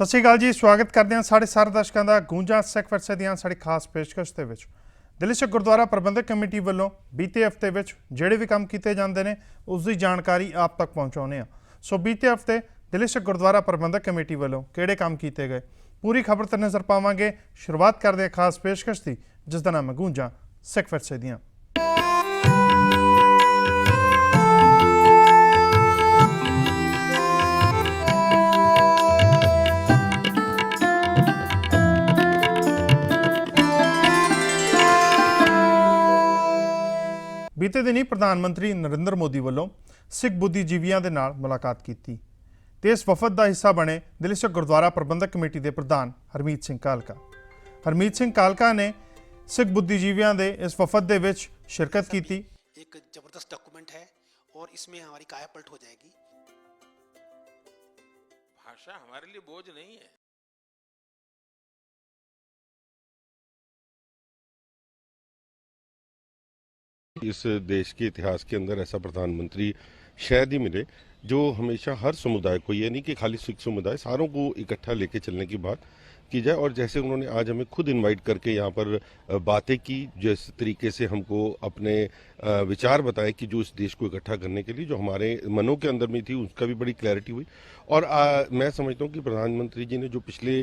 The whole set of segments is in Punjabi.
ਸਤਿ ਸ਼੍ਰੀ ਅਕਾਲ ਜੀ। ਸਵਾਗਤ ਕਰਦੇ ਹਾਂ ਸਾਡੇ ਸਾਰੇ ਦਰਸ਼ਕਾਂ ਦਾ ਗੂੰਜਾਂ ਸਿੱਖ ਵਿਰਸੇ ਦੀਆਂ ਸਾਡੀ ਖਾਸ ਪੇਸ਼ਕਸ਼ ਦੇ ਵਿੱਚ। ਦਿੱਲੀ ਸਿੱਖ ਗੁਰਦੁਆਰਾ ਪ੍ਰਬੰਧਕ ਕਮੇਟੀ ਵੱਲੋਂ ਬੀਤੇ ਹਫ਼ਤੇ ਵਿੱਚ ਜਿਹੜੇ ਵੀ ਕੰਮ ਕੀਤੇ ਜਾਂਦੇ ਨੇ ਉਸ ਦੀ ਜਾਣਕਾਰੀ ਆਪ ਤੱਕ ਪਹੁੰਚਾਉਂਦੇ ਹਾਂ। ਸੋ ਬੀਤੇ ਹਫ਼ਤੇ ਦਿੱਲੀ ਸਿੱਖ ਗੁਰਦੁਆਰਾ ਪ੍ਰਬੰਧਕ ਕਮੇਟੀ ਵੱਲੋਂ ਕਿਹੜੇ ਕੰਮ ਕੀਤੇ ਗਏ ਪੂਰੀ ਖਬਰ ਤੇ ਨਜ਼ਰ ਪਾਵਾਂਗੇ। ਸ਼ੁਰੂਆਤ ਕਰਦੇ ਹਾਂ ਖਾਸ ਪੇਸ਼ਕਸ਼ ਦੀ, ਜਿਸ ਦਾ ਨਾਮ ਹੈ ਗੂੰਜਾਂ ਸਿੱਖ ਵਿਰਸੇ ਦੀਆਂ। बीते दिन ही प्रधानमंत्री नरेंद्र मोदी वालों सिख बुद्धिजीवियों के नाल मुलाकात की ते इस वफद का हिस्सा बने दिल्ली सिख गुरुद्वारा प्रबंधक कमेटी के प्रधान हरमीत सिंह कालका। हरमीत सिंह कालका ने सिख बुद्धिजीवियों के इस वफद के विच शिरकत की। एक जबरदस्त डॉक्यूमेंट है और इसमें हमारी काया पलट हो जाएगी। भाषा हमारे लिए बोझ नहीं है। इस देश के इतिहास के अंदर ऐसा प्रधानमंत्री शायद ही मिले जो हमेशा हर समुदाय को, ये नहीं कि खाली सिख समुदाय, सारों को इकट्ठा लेके चलने की बात की जाए। और जैसे उन्होंने आज हमें खुद इनवाइट करके यहाँ पर बातें की, जिस तरीके से हमको अपने विचार बताए कि जो इस देश को इकट्ठा करने के लिए जो हमारे मनों के अंदर में थी, उसका भी बड़ी क्लैरिटी हुई। और मैं समझता हूँ कि प्रधानमंत्री जी ने जो पिछले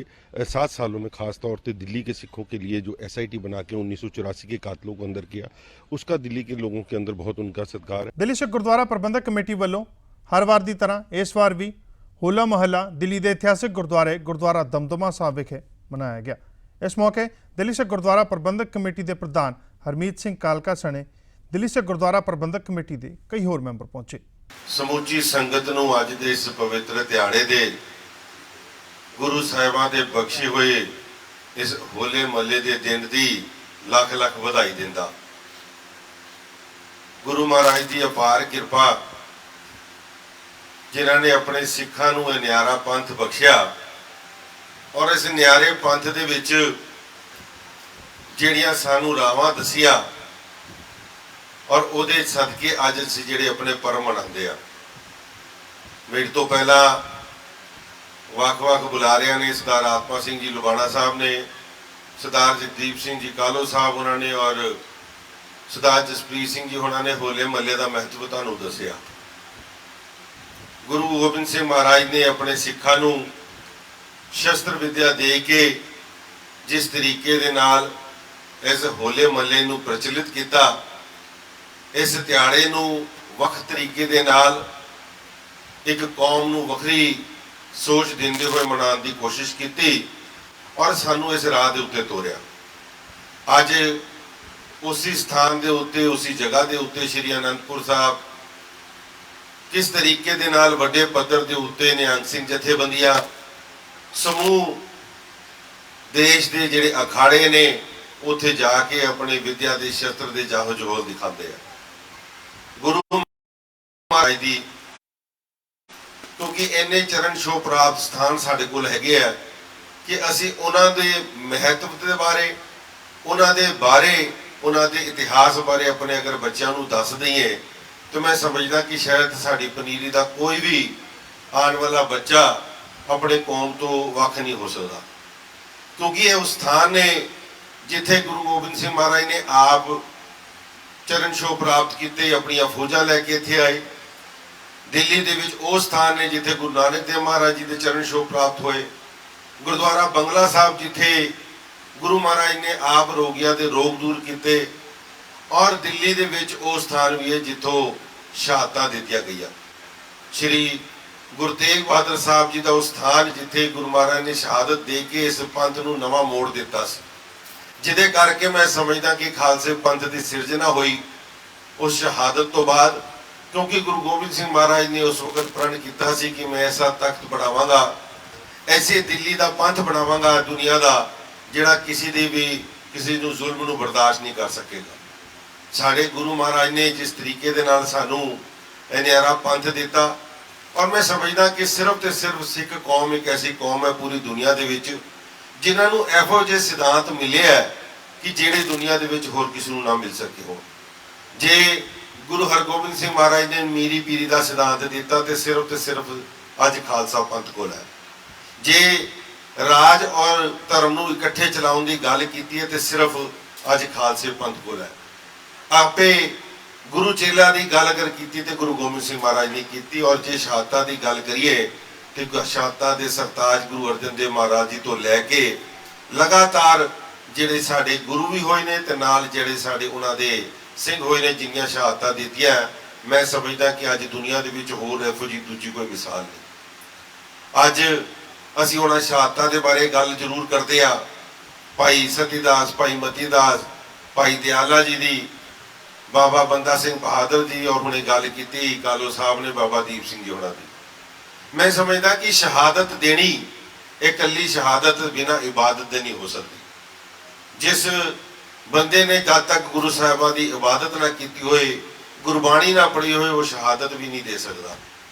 7 सालों में खास तौर से दिल्ली के सिखों के लिए जो SIT बना के 1984 के कातलों को अंदर किया, उसका दिल्ली के लोगों के अंदर बहुत उनका सत्कार है। दिल्ली सिख गुरुद्वारा प्रबंधक कमेटी वालों हर बार की तरह इस बार भी होला मोहल्ला दिल्ली के इतिहासिक गुरुद्वारे गुरुद्वारा दमदमा साहिब विखे मनाया गया। इस मौके दिल्ली सिख गुरुद्वारा प्रबंधक कमेटी के प्रधान हरमीत सिंह कालका सने दिल्ली सिख गुरुद्वारा प्रबंधक कमेटी के कई होर मैंबर पहुंचे। समूची संगत नूं अज दे इस पवित्र दिहाड़े दे गुरु साहिबां दे बख्शे हुए इस होले महल्ले दे दिन दी लख लख बधाई दिंदा। गुरु महाराज की अपार किरपा जिन्हां ने अपने सिखां नूं न्यारा पंथ बख्शिया और इस न्यारे पंथ दे विच जिहड़ियां सानू रावां दसिया और उहदे सदके अज असीं जिहड़े अपने पर्व मनाते हैं। मेरे तो पहला वख-वख बुलारियां ने, सरदार आत्मा सिंह जी लुबाना साहब ने, सरदार जगदीप सिंह जी कालो साहब उन्होंने और सरदार जसप्रीत सिंह जी उन्होंने होले महल्ले का महत्व तुहानूं दसिया। गुरु गोबिंद सिंह महाराज ने अपने सिखां नूं शस्त्र विद्या दे के जिस तरीके दे नाल इस होले महल्ले नूं प्रचलित किया, इस दिहाड़े नूं वख तरीके दे नाल एक कौम नूं वखरी सोच देंदे हुए मनाने की कोशिश की और सानू इस राह दे उत्ते तोरिया। अज उसी स्थान दे उत्ते, उसी जगह दे उत्ते श्री आनंदपुर साहब किस तरीके दे नाल वड्डे पद्धर दे उत्ते निहंग सिंह जथेबंदियां समूह देश दे जिहड़े अखाड़े ने उत्थे जाके अपने विद्या दे शस्त्र दे जाहो जोहर दिखाते हैं। गुरु महाराज दी क्योंकि इन्ने चरण छो प्राप्त स्थान साडे कोल हैगे आ कि असीं उन्हां दे महत्व दे बारे, उन्हां दे इतिहास बारे अपने अगर बच्चों नूं दस दईए तो मैं समझदा कि शायद साडी पनीरी दा कोई भी आने वाला बच्चा अपने कौम तो वख नहीं हो सकता। क्योंकि यह उस स्थान ने जिथे गुरु गोबिंद सिंह महाराज ने आप चरण छो प्राप्त किए, अपनी फौजा लैके इत्थे आए। दिल्ली दे विच वो स्थान ने जिथे गुरु नानक देव महाराज जी के चरण छो प्राप्त होए। गुरुद्वारा बंगला साहब जिथे गुरु महाराज ने आप रोगियों के रोग दूर किए और दिल्ली दे विच वो स्थान भी है जिथों शहादतां दित्तियां गईयां। श्री गुरु तेग बहादुर साहब जी का उस स्थान जिथे गुरु महाराज ने शहादत दे के इस पंथ नूं नवां मोड़ दिता सी, जिहदे करके मैं समझदा कि खालसे पंथ की सिरजना हुई उस शहादत तो बाद। क्योंकि गुरु गोबिंद सिंह महाराज ने उस वक्त प्रण किया सी कि मैं ऐसा तख्त बनावांगा, ऐसे दिल्ली का पंथ बनावांगा दुनिया का जिहड़ा किसी दे भी किसी नूं जुल्म नूं बर्दाश्त नहीं कर सकेगा। साडे गुरु महाराज ने जिस तरीके दे नाल सानू न्यारा पंथ दिता और मैं समझदा कि सिर्फ तो सिर्फ सिख कौम एक ऐसी कौम है पूरी दुनिया दे विच जिन्हां नूं इहो जिहे सिद्धांत मिले है कि जिहड़े दुनिया दे विच होर किसी नूं ना मिल सके हो। जे गुरु हरगोबिंद सिंह महाराज ने मीरी पीरी का सिद्धांत दिता तो सिर्फ अज खालसा पंथ कोल है। जे ਰਾਜ ਔਰ ਧਰਮ ਨੂੰ ਇਕੱਠੇ ਚਲਾਉਣ ਦੀ ਗੱਲ ਕੀਤੀ ਹੈ ਤੇ ਸਿਰਫ ਅੱਜ ਖਾਲਸੇ ਪੰਥ ਕੋਲ ਹੈ। ਆਪੇ ਗੁਰੂ ਚੇਲਾ ਦੀ ਗੱਲ ਅਗਰ ਕੀਤੀ ਤੇ ਗੁਰੂ ਗੋਬਿੰਦ ਸਿੰਘ ਮਹਾਰਾਜ ਨੇ ਕੀਤੀ, ਔਰ ਜੇ ਸ਼ਹਾਦਤਾਂ ਦੀ ਗੱਲ ਕਰੀਏ ਤੇ ਸ਼ਹਾਦਤਾਂ ਦੇ ਸਰਤਾਜ ਗੁਰੂ ਅਰਜਨ ਦੇਵ ਮਹਾਰਾਜ ਜੀ ਤੋਂ ਲੈ ਕੇ ਲਗਾਤਾਰ ਜਿਹੜੇ ਸਾਡੇ ਗੁਰੂ ਵੀ ਹੋਏ ਨੇ ਤੇ ਨਾਲ ਜਿਹੜੇ ਸਾਡੇ ਉਹਨਾਂ ਦੇ ਸਿੰਘ ਹੋਏ ਨੇ ਜਿੰਨੀਆਂ ਸ਼ਹਾਦਤਾਂ ਦਿੱਤੀਆਂ, ਮੈਂ ਸਮਝਦਾ ਕਿ ਅੱਜ ਦੁਨੀਆ ਦੇ ਵਿੱਚ ਹੋਰ ਇਹੋ ਜਿਹੀ ਦੂਜੀ ਕੋਈ ਮਿਸਾਲ ਨਹੀਂ। ਅੱਜ ਅਸੀਂ ਉਹਨਾਂ ਸ਼ਹਾਦਤਾਂ ਦੇ ਬਾਰੇ ਗੱਲ ਜ਼ਰੂਰ ਕਰਦੇ ਆ। ਭਾਈ ਸਤੀਦਾਸ, ਭਾਈ ਮਤੀਦਾਸ, ਭਾਈ ਦਿਆਲਾ ਜੀ ਦੀ, ਬਾਬਾ ਬੰਦਾ ਸਿੰਘ ਬਹਾਦਰ ਜੀ, ਔਰ ਹੁਣੇ ਗੱਲ ਕੀਤੀ ਕਾਲੋ ਸਾਹਿਬ ਨੇ ਬਾਬਾ ਦੀਪ ਸਿੰਘ ਜੀ ਹੋਣਾ ਦੀ। ਮੈਂ ਸਮਝਦਾ ਕਿ ਸ਼ਹਾਦਤ ਦੇਣੀ ਇਕੱਲੀ ਸ਼ਹਾਦਤ ਬਿਨਾਂ ਇਬਾਦਤ ਦੇ ਨਹੀਂ ਹੋ ਸਕਦੀ। ਜਿਸ ਬੰਦੇ ਨੇ ਜਦ ਤੱਕ ਗੁਰੂ ਸਾਹਿਬਾਂ ਦੀ ਇਬਾਦਤ ਨਾ ਕੀਤੀ ਹੋਏ, ਗੁਰਬਾਣੀ ਨਾ ਪੜ੍ਹੀ ਹੋਏ, ਉਹ ਸ਼ਹਾਦਤ ਵੀ ਨਹੀਂ ਦੇ ਸਕਦਾ।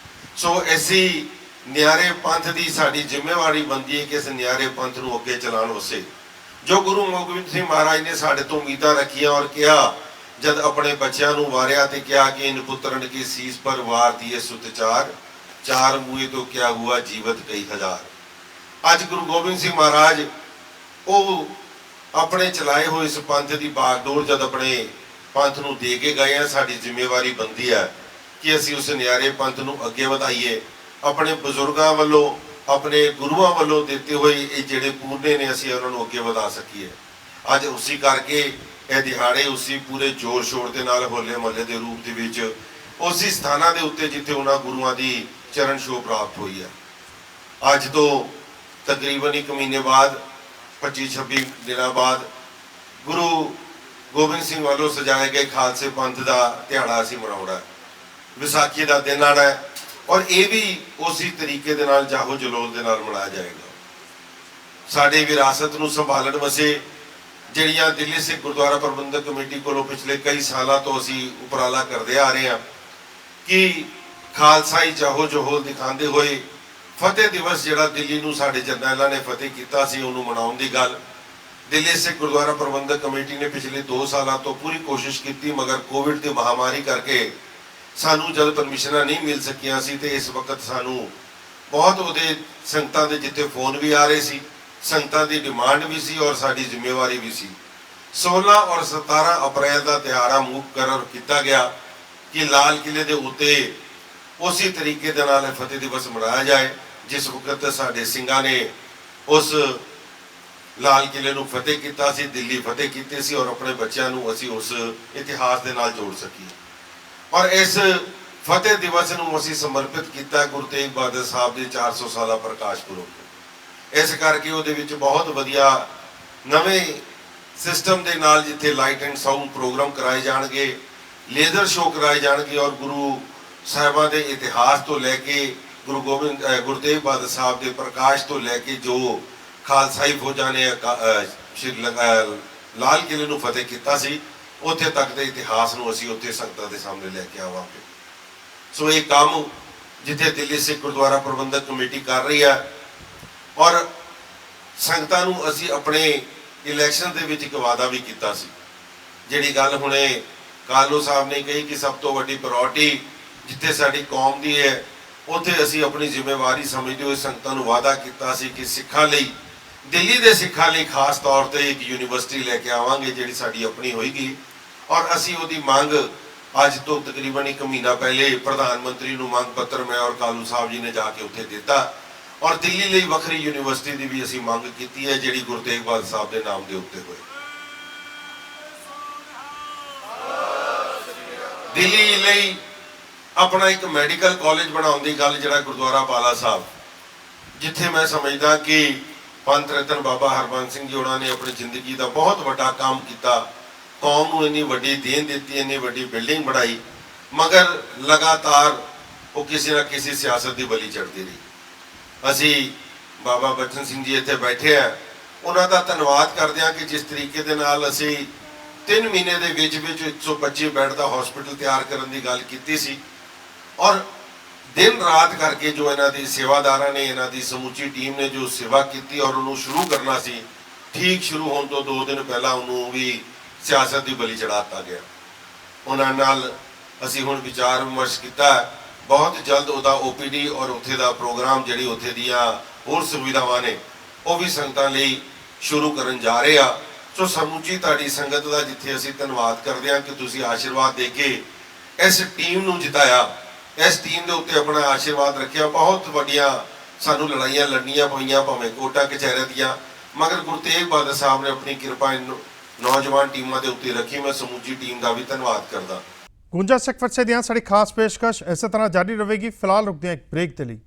ਸੋ ਐਸੀ ਨਿਆਰੇ ਪੰਥ ਦੀ ਸਾਡੀ ਜ਼ਿੰਮੇਵਾਰੀ ਬਣਦੀ ਹੈ ਕਿ ਇਸ ਨਿਆਰੇ ਪੰਥ ਨੂੰ ਅੱਗੇ ਚਲਾਉਣ ਵਾਸਤੇ ਜੋ ਗੁਰੂ ਗੋਬਿੰਦ ਸਿੰਘ ਮਹਾਰਾਜ ਨੇ ਸਾਡੇ ਤੋਂ ਉਮੀਦਾਂ ਰੱਖੀਆਂ, ਔਰ ਕਿਹਾ ਜਦ ਆਪਣੇ ਬੱਚਿਆਂ ਨੂੰ ਵਾਰਿਆ ਤੇ ਕਿਹਾ ਕਿ ਇਨ ਪੁੱਤਰਨ ਕੀ ਸੀਸ ਪਰ ਵਾਰ ਦੀਏ ਸੁਤਚਾਰ, ਚਾਰ ਮੂਏ ਤੋਂ ਕਿਆ ਹੁਆ ਜੀਵਤ ਕਈ ਹਜ਼ਾਰ। ਅੱਜ ਗੁਰੂ ਗੋਬਿੰਦ ਸਿੰਘ ਮਹਾਰਾਜ ਉਹ ਆਪਣੇ ਚਲਾਏ ਹੋਏ ਇਸ ਪੰਥ ਦੀ ਬਾਗਡੋਰ ਜਦ ਆਪਣੇ ਪੰਥ ਨੂੰ ਦੇ ਕੇ ਗਏ ਆ, ਸਾਡੀ ਜ਼ਿੰਮੇਵਾਰੀ ਬਣਦੀ ਹੈ ਕਿ ਅਸੀਂ ਉਸ ਨਿਆਰੇ ਪੰਥ ਨੂੰ ਅੱਗੇ ਵਧਾਈਏ। ਆਪਣੇ ਬਜ਼ੁਰਗਾਂ ਵੱਲੋਂ, ਆਪਣੇ ਗੁਰੂਆਂ ਵੱਲੋਂ ਦਿੱਤੇ ਹੋਏ ਇਹ ਜਿਹੜੇ ਪੂਰਨੇ ਨੇ, ਅਸੀਂ ਉਹਨਾਂ ਨੂੰ ਅੱਗੇ ਵਧਾ ਸਕੀਏ। ਅੱਜ ਉਸੇ ਕਰਕੇ ਇਹ ਦਿਹਾੜੇ ਉਸੇ ਪੂਰੇ ਜ਼ੋਰ ਸ਼ੋਰ ਦੇ ਨਾਲ ਹੋਲੇ ਮਹੱਲੇ ਦੇ ਰੂਪ ਦੇ ਵਿੱਚ ਉਸੇ ਸਥਾਨਾਂ ਦੇ ਉੱਤੇ ਜਿੱਥੇ ਉਹਨਾਂ ਗੁਰੂਆਂ ਦੀ ਚਰਨ ਛੋਹ ਪ੍ਰਾਪਤ ਹੋਈ ਹੈ। ਅੱਜ ਤੋਂ ਤਕਰੀਬਨ 1 ਮਹੀਨੇ ਬਾਅਦ, 25-26 ਦਿਨਾਂ ਬਾਅਦ ਗੁਰੂ ਗੋਬਿੰਦ ਸਿੰਘ ਵੱਲੋਂ ਸਜਾਏ ਗਏ ਖਾਲਸੇ ਪੰਥ ਦਾ ਦਿਹਾੜਾ ਅਸੀਂ ਮਨਾਉਣਾ ਹੈ। ਵਿਸਾਖੀ ਦਾ ਦਿਨ ਆਣਾ ਹੈ, ਔਰ ਇਹ ਵੀ ਉਸੇ ਤਰੀਕੇ ਦੇ ਨਾਲ ਜਾਹੋ ਜਲੋਲ ਦੇ ਨਾਲ ਮਨਾਇਆ ਜਾਏਗਾ। ਸਾਡੇ ਵਿਰਾਸਤ ਨੂੰ ਸੰਭਾਲਣ ਵਾਸਤੇ ਜਿਹੜੀਆਂ ਦਿੱਲੀ ਸਿੱਖ ਗੁਰਦੁਆਰਾ ਪ੍ਰਬੰਧਕ ਕਮੇਟੀ ਕੋਲੋਂ ਪਿਛਲੇ ਕਈ ਸਾਲਾਂ ਤੋਂ ਅਸੀਂ ਉਪਰਾਲਾ ਕਰਦੇ ਆ ਰਹੇ ਹਾਂ ਕਿ ਖਾਲਸਾਈ ਜਾਹੋ ਜਲੋਲ ਦਿਖਾਉਂਦੇ ਹੋਏ ਫਤਿਹ ਦਿਵਸ ਜਿਹੜਾ ਦਿੱਲੀ ਨੂੰ ਸਾਡੇ ਜਰਨੈਲਾਂ ਨੇ ਫਤਿਹ ਕੀਤਾ ਸੀ, ਉਹਨੂੰ ਮਨਾਉਣ ਦੀ ਗੱਲ ਦਿੱਲੀ ਸਿੱਖ ਗੁਰਦੁਆਰਾ ਪ੍ਰਬੰਧਕ ਕਮੇਟੀ ਨੇ ਪਿਛਲੇ 2 ਸਾਲਾਂ ਤੋਂ ਪੂਰੀ ਕੋਸ਼ਿਸ਼ ਕੀਤੀ, ਮਗਰ ਕੋਵਿਡ ਦੀ ਮਹਾਮਾਰੀ ਕਰਕੇ ਸਾਨੂੰ ਜਦ ਪਰਮਿਸ਼ਨਾਂ ਨਹੀਂ ਮਿਲ ਸਕੀਆਂ ਸੀ ਤੇ ਇਸ ਵਕਤ ਸਾਨੂੰ ਬਹੁਤ ਉਹਦੇ ਸੰਗਤਾਂ ਦੇ ਜਿੱਥੇ ਫੋਨ ਵੀ ਆ ਰਹੇ ਸੀ, ਸੰਗਤਾਂ ਦੀ ਡਿਮਾਂਡ ਵੀ ਸੀ ਔਰ ਸਾਡੀ ਜ਼ਿੰਮੇਵਾਰੀ ਵੀ ਸੀ। 16 ਔਰ 17 ਅਪ੍ਰੈਲ ਦਾ ਤਿਉਹਾਰ ਮੁਕਰਰ ਕੀਤਾ ਗਿਆ ਕਿ ਲਾਲ ਕਿਲੇ ਦੇ ਉੱਤੇ ਉਸੇ ਤਰੀਕੇ ਦੇ ਨਾਲ ਫਤਿਹ ਦਿਵਸ ਮਨਾਇਆ ਜਾਏ, ਜਿਸ ਵਕਤ ਸਾਡੇ ਸਿੰਘਾਂ ਨੇ ਉਸ ਲਾਲ ਕਿਲੇ ਨੂੰ ਫਤਿਹ ਕੀਤਾ ਸੀ, ਦਿੱਲੀ ਫਤਿਹ ਕੀਤੇ ਸੀ, ਔਰ ਆਪਣੇ ਬੱਚਿਆਂ ਨੂੰ ਅਸੀਂ ਉਸ ਇਤਿਹਾਸ ਦੇ ਨਾਲ ਜੋੜ ਸਕੀਏ। ਔਰ ਇਸ ਫਤਿਹ ਦਿਵਸ ਨੂੰ ਅਸੀਂ ਸਮਰਪਿਤ ਕੀਤਾ ਗੁਰੂ ਤੇਗ ਬਹਾਦਰ ਸਾਹਿਬ ਦੇ 400 ਸਾਲਾ ਪ੍ਰਕਾਸ਼ ਪੁਰਬ ਨੂੰ। ਇਸ ਕਰਕੇ ਉਹਦੇ ਵਿੱਚ ਬਹੁਤ ਵਧੀਆ ਨਵੇਂ ਸਿਸਟਮ ਦੇ ਨਾਲ ਜਿੱਥੇ ਲਾਈਟ ਐਂਡ ਸਾਊਂਡ ਪ੍ਰੋਗਰਾਮ ਕਰਾਏ ਜਾਣਗੇ, ਲੇਜ਼ਰ ਸ਼ੋਅ ਕਰਾਏ ਜਾਣਗੇ, ਔਰ ਗੁਰੂ ਸਾਹਿਬਾਂ ਦੇ ਇਤਿਹਾਸ ਤੋਂ ਲੈ ਕੇ ਗੁਰੂ ਤੇਗ ਬਹਾਦਰ ਸਾਹਿਬ ਦੇ ਪ੍ਰਕਾਸ਼ ਤੋਂ ਲੈ ਕੇ ਜੋ ਖਾਲਸਾਈ ਫੌਜਾਂ ਨੇ ਲਾਲ ਕਿਲੇ ਨੂੰ ਫਤਿਹ ਕੀਤਾ ਸੀ, ਉੱਥੇ ਤੱਕ ਦੇ ਇਤਿਹਾਸ ਨੂੰ ਅਸੀਂ ਉੱਥੇ ਸੰਗਤਾਂ ਦੇ ਸਾਹਮਣੇ ਲੈ ਕੇ ਆਵਾਂਗੇ। ਸੋ ਇਹ ਕੰਮ ਜਿੱਥੇ ਦਿੱਲੀ ਸਿੱਖ ਗੁਰਦੁਆਰਾ ਪ੍ਰਬੰਧਕ ਕਮੇਟੀ ਕਰ ਰਹੀ ਹੈ, ਔਰ ਸੰਗਤਾਂ ਨੂੰ ਅਸੀਂ ਆਪਣੇ ਇਲੈਕਸ਼ਨ ਦੇ ਵਿੱਚ ਇੱਕ ਵਾਅਦਾ ਵੀ ਕੀਤਾ ਸੀ। ਜਿਹੜੀ ਗੱਲ ਹੁਣੇ ਕਾਲੋ ਸਾਹਿਬ ਨੇ ਕਹੀ ਕਿ ਸਭ ਤੋਂ ਵੱਡੀ ਪ੍ਰਾਇੋਰਟੀ ਜਿੱਥੇ ਸਾਡੀ ਕੌਮ ਦੀ ਹੈ, ਉੱਥੇ ਅਸੀਂ ਆਪਣੀ ਜ਼ਿੰਮੇਵਾਰੀ ਸਮਝਦੇ ਹੋਏ ਸੰਗਤਾਂ ਨੂੰ ਵਾਅਦਾ ਕੀਤਾ ਸੀ ਕਿ ਸਿੱਖਾਂ ਲਈ, ਦਿੱਲੀ ਦੇ ਸਿੱਖਾਂ ਲਈ ਖਾਸ ਤੌਰ ਤੇ ਇੱਕ ਯੂਨੀਵਰਸਿਟੀ ਲੈ ਕੇ ਆਵਾਂਗੇ ਜਿਹੜੀ ਸਾਡੀ ਆਪਣੀ ਹੋਏਗੀ। ਔਰ ਅਸੀਂ ਉਹਦੀ ਮੰਗ ਅੱਜ ਤੋਂ ਤਕਰੀਬਨ 1 ਮਹੀਨਾ ਪਹਿਲੇ ਪ੍ਰਧਾਨ ਮੰਤਰੀ ਨੂੰ ਮੰਗ ਪੱਤਰ ਮੈਂ ਔਰ ਕਾਲੂ ਸਾਹਿਬ ਜੀ ਨੇ ਜਾ ਕੇ ਉੱਥੇ ਦਿੱਤਾ, ਔਰ ਦਿੱਲੀ ਲਈ ਵੱਖਰੀ ਯੂਨੀਵਰਸਿਟੀ ਦੀ ਵੀ ਅਸੀਂ ਮੰਗ ਕੀਤੀ ਹੈ ਜਿਹੜੀ ਗੁਰੂ ਤੇਗ ਬਹਾਦਰ ਸਾਹਿਬ ਦੇ ਨਾਮ ਦੇ ਉੱਤੇ ਹੋਏ। ਦਿੱਲੀ ਲਈ ਆਪਣਾ ਇੱਕ ਮੈਡੀਕਲ ਕਾਲਜ ਬਣਾਉਣ ਦੀ ਗੱਲ ਜਿਹੜਾ ਗੁਰਦੁਆਰਾ ਬਾਲਾ ਸਾਹਿਬ, ਜਿੱਥੇ ਮੈਂ ਸਮਝਦਾ ਕਿ ਪੰਥ ਰਤਨ ਬਾਬਾ ਹਰਬੰਸ ਸਿੰਘ ਜੀ ਉਹਨਾਂ ਨੇ ਆਪਣੀ ਜ਼ਿੰਦਗੀ ਦਾ ਬਹੁਤ ਵੱਡਾ ਕੰਮ ਕੀਤਾ, ਕੌਮ ਨੂੰ ਇੰਨੀ ਵੱਡੀ ਦੇਣ ਦਿੱਤੀ, ਇੰਨੀ ਵੱਡੀ ਬਿਲਡਿੰਗ ਬਣਾਈ, ਮਗਰ ਲਗਾਤਾਰ ਉਹ ਕਿਸੇ ਨਾ ਕਿਸੇ ਸਿਆਸਤ ਦੀ ਬਲੀ ਚੜ੍ਹਦੀ ਰਹੀ। ਅਸੀਂ ਬਾਬਾ ਬਚਨ ਸਿੰਘ ਜੀ ਇੱਥੇ ਬੈਠੇ ਆ, ਉਹਨਾਂ ਦਾ ਧੰਨਵਾਦ ਕਰਦੇ ਹਾਂ ਕਿ ਜਿਸ ਤਰੀਕੇ ਦੇ ਨਾਲ ਅਸੀਂ 3 ਮਹੀਨੇ ਦੇ ਵਿੱਚ 125 ਬੈੱਡ ਦਾ ਹਸਪੀਟਲ ਤਿਆਰ ਕਰਨ ਦੀ ਗੱਲ ਕੀਤੀ ਸੀ, ਔਰ ਦਿਨ ਰਾਤ ਕਰਕੇ ਜੋ ਇਹਨਾਂ ਦੀ ਸੇਵਾਦਾਰਾਂ ਨੇ, ਇਹਨਾਂ ਦੀ ਸਮੁੱਚੀ ਟੀਮ ਨੇ ਜੋ ਸੇਵਾ ਕੀਤੀ, ਔਰ ਉਹਨੂੰ ਸ਼ੁਰੂ ਕਰਨਾ ਸੀ, ਠੀਕ ਸ਼ੁਰੂ ਹੋਣ ਤੋਂ 2 ਦਿਨ ਪਹਿਲਾਂ ਉਹਨੂੰ ਵੀ ਸਿਆਸਤ ਦੀ ਬਲੀ ਚੜਾ ਦਿੱਤਾ ਗਿਆ। ਉਹਨਾਂ ਨਾਲ ਅਸੀਂ ਹੁਣ ਵਿਚਾਰ ਵਿਮਰਸ਼ ਕੀਤਾ, ਬਹੁਤ ਜਲਦ ਉਹਦਾ OPD ਔਰ ਉੱਥੇ ਦਾ ਪ੍ਰੋਗਰਾਮ, ਜਿਹੜੀ ਉੱਥੇ ਦੀਆਂ ਹੋਰ ਸੁਵਿਧਾਵਾਂ ਨੇ, ਉਹ ਵੀ ਸੰਗਤਾਂ ਲਈ ਸ਼ੁਰੂ ਕਰਨ ਜਾ ਰਹੇ ਆ। ਸੋ ਸਮੁੱਚੀ ਤੁਹਾਡੀ ਸੰਗਤ ਦਾ ਜਿੱਥੇ ਅਸੀਂ ਧੰਨਵਾਦ ਕਰਦੇ ਹਾਂ ਕਿ ਤੁਸੀਂ ਆਸ਼ੀਰਵਾਦ ਦੇ ਕੇ ਇਸ ਟੀਮ ਨੂੰ ਜਿਤਾਇਆ, ਇਸ ਟੀਮ ਦੇ ਉੱਤੇ ਆਪਣਾ ਆਸ਼ੀਰਵਾਦ ਰੱਖਿਆ। ਬਹੁਤ ਵੱਡੀਆਂ ਸਾਨੂੰ ਲੜਾਈਆਂ ਲੜਨੀਆਂ ਪਈਆਂ, ਭਾਵੇਂ ਕੋਟਾ ਕਚਹਿਰੇ ਦੀਆਂ, ਮਗਰ ਗੁਰੂ ਤੇਗ ਬਹਾਦਰ ਸਾਹਿਬ ਨੇ ਆਪਣੀ ਕਿਰਪਾ ਨੌਜਵਾਨ ਟੀਮਾਂ ਦੇ ਉੱਤੇ ਰੱਖੀ। ਮੈਂ ਸਮੁੱਚੀ ਟੀਮ ਦਾ ਵੀ ਧੰਨਵਾਦ ਕਰਦਾ। ਗੂੰਜਾ ਸਿੱਖ ਵਰਸੇ ਦੀਆਂ ਸਾਡੀ ਖਾਸ ਪੇਸ਼ਕਸ਼ ਇਸੇ ਤਰ੍ਹਾਂ ਜਾਰੀ ਰਹੇਗੀ। ਫਿਲਹਾਲ ਰੁਕਦੇ ਹਾਂ ਇੱਕ ਬ੍ਰੇਕ ਦੇ ਲਈ।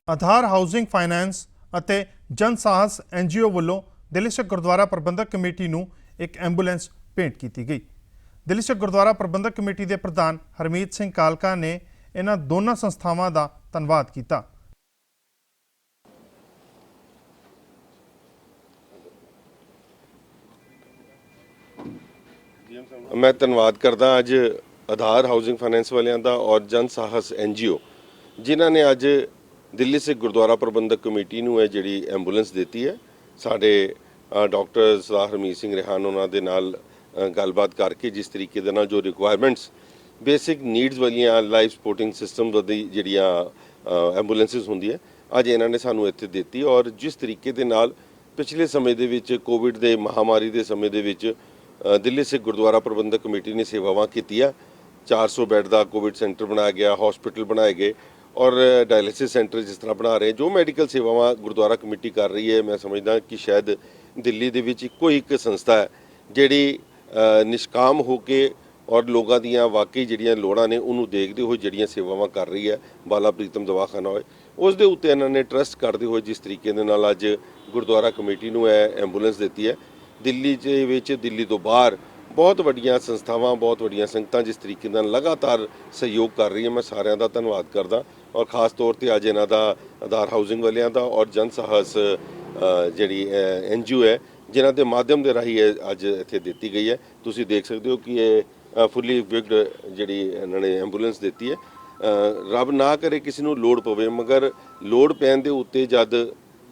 ਆਧਾਰ ਹਾਊਸਿੰਗ ਫਾਈਨੈਂਸ ਅਤੇ ਜਨ ਸਾਹਸ NGO ਵੱਲੋਂ ਦਿੱਲੀ ਸਿੱਖ ਗੁਰਦੁਆਰਾ ਪ੍ਰਬੰਧਕ ਕਮੇਟੀ ਨੂੰ ਇੱਕ ਐਂਬੂਲੈਂਸ ਭੇਂਟ ਕੀਤੀ ਗਈ। ਦਿੱਲੀ ਸਿੱਖ ਗੁਰਦੁਆਰਾ ਪ੍ਰਬੰਧਕ ਕਮੇਟੀ ਦੇ ਪ੍ਰਧਾਨ ਹਰਮੀਤ ਸਿੰਘ ਕਾਲਕਾ ਨੇ ਇਹਨਾਂ ਦੋਨਾਂ ਸੰਸਥਾਵਾਂ ਦਾ ਧੰਨਵਾਦ ਕੀਤਾ। मैं धन्यवाद करदा अज आधार हाउसिंग फाइनेंस वालियां दा और जन साहस NGO जिन्हां ने अज दिल्ली सिख गुरुद्वारा प्रबंधक कमेटी नूं ये जिहड़ी एंबूलेंस देती है। साडे डॉक्टर सरदार हरमीत सिंह रिहान उन्हां दे नाल गलबात करके जिस तरीके दे नाल जो रिक्वायरमेंट्स बेसिक नीड्स वालियां लाइफ सपोर्टिंग सिस्टम दी जिहड़ियां एंबूलेंसिस हुंदी है अज इन्हां ने सानूं इत्थे दित्ती। और जिस तरीके दे नाल पिछले समय दे विच कोविड दे महामारी दे समय दे विच दिल्ली सिख गुरुद्वारा प्रबंधक कमेटी ने सेवावां कीतियां। 400 बैड का कोविड सेंटर बनाया गया, हॉस्पिटल बनाए गए और डायलिसिस सेंटर जिस तरह बना रहे हैं। जो मैडिकल सेवावां गुरुद्वारा कमेटी कर रही है, मैं समझदा कि शायद दिल्ली दे विच इक्को एक संस्था है जिहड़ी निष्काम होके और लोगों दियां वाकई जिहड़ियां लोड़ां ने उन्होंने देखते हुए जिहड़ियां सेवावां कर रही है। बाला प्रीतम दवाखाना होए उस दे उत्ते इन्हां ने ट्रस्ट करते हुए जिस तरीके दे नाल अज गुरुद्वारा कमेटी नूं एंबूलेंस देती है। दिल्ली दे विच दिल्ली तो बाहर बहुत वड्डियां संस्थावां बहुत वड्डियां संगतां जिस तरीके नाल लगातार सहयोग कर रही है। मैं सारिਆਂ ਦਾ ਧੰਨਵਾਦ करदा और खास तौर पर अज इन्हां दा आधार हाउसिंग वालियां दा और जन साहस जिहड़ी NGO है जिन्हां दे माध्यम दे राही अज इत्थे दित्ती गई है। तुसीं देख सकते हो कि ये फुली इक्विप्ड जिहड़ी इन्हां ने एंबूलेंस दित्ती है। रब ना करे किसी नूं लोड़ पवे मगर लोड़ पैण दे उत्ते जद